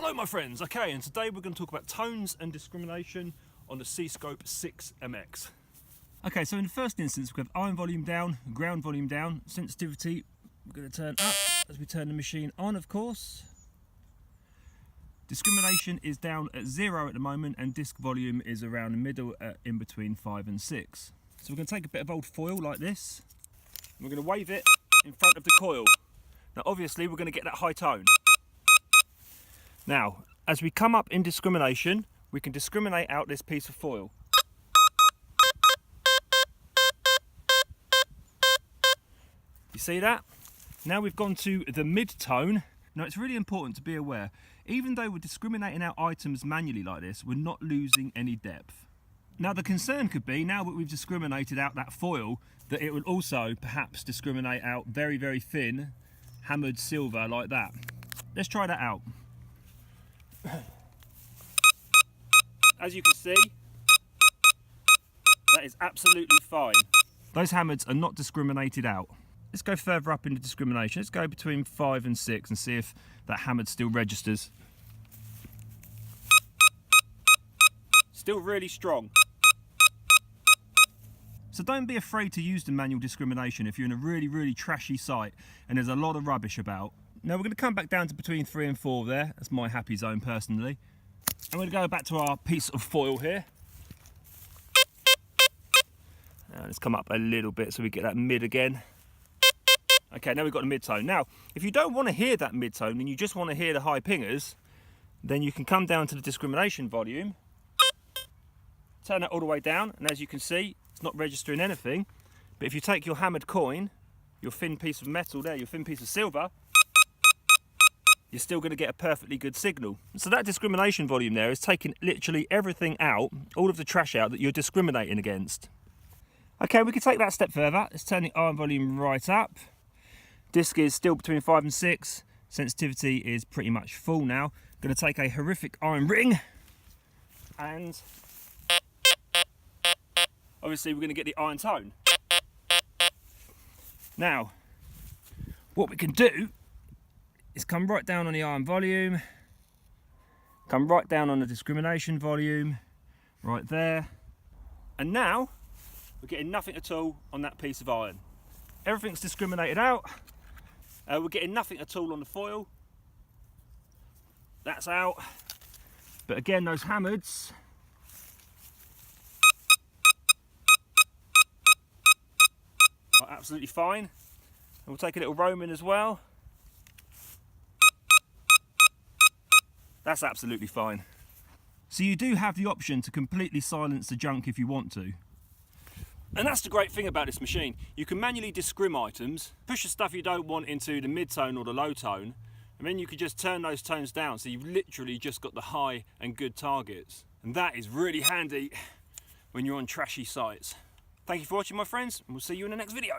Hello my friends, okay, and today we're going to talk about tones and discrimination on the C.SCOPE 6MX. Okay, so in the first instance we have iron volume down, ground volume down, sensitivity we're going to turn up as we turn the machine on, of course. Discrimination is down at 0 at the moment, and disc volume is around the middle in between 5 and 6. So we're going to take a bit of old foil like this, and we're going to wave it in front of the coil. Now obviously we're going to get that high tone. Now, as we come up in discrimination, we can discriminate out this piece of foil. You see that? Now we've gone to the mid-tone. Now it's really important to be aware, even though we're discriminating out items manually like this, we're not losing any depth. Now the concern could be, now that we've discriminated out that foil, that it will also perhaps discriminate out very, very thin, hammered silver like that. Let's try that out. As you can see, that is absolutely fine. Those hammers are not discriminated out. Let's go further up into discrimination. Let's go between 5 and 6 and see if that hammer still registers. Still really strong. So don't be afraid to use the manual discrimination if you're in a really, really trashy site and there's a lot of rubbish about. Now we're going to come back down to between 3 and 4 there. That's my happy zone personally. I'm going to go back to our piece of foil here. Now let's come up a little bit so we get that mid again. Okay, now we've got the mid-tone. Now, if you don't want to hear that mid-tone and you just want to hear the high pingers, then you can come down to the discrimination volume, turn that all the way down, and as you can see, it's not registering anything. But if you take your hammered coin, your thin piece of metal there, your thin piece of silver, you're still going to get a perfectly good signal. So that discrimination volume there is taking literally everything out, all of the trash out that you're discriminating against. Okay, we can take that a step further. Let's turn the iron volume right up. Disc is still between 5 and 6. Sensitivity is pretty much full now. Going to take a horrific iron ring, and obviously we're going to get the iron tone. Now, what we can do is come right down on the iron volume, come right down on the discrimination volume, right there, and now we're getting nothing at all on that piece of iron. Everything's discriminated out. We're getting nothing at all on the foil. That's out. But again, those hammers are absolutely fine. And we'll take a little Roman as well. That's absolutely fine. So you do have the option to completely silence the junk if you want to. And that's the great thing about this machine. You can manually discrim items, push the stuff you don't want into the mid-tone or the low tone, and then you can just turn those tones down, so you've literally just got the high and good targets. And that is really handy when you're on trashy sites. Thank you for watching my friends, and we'll see you in the next video.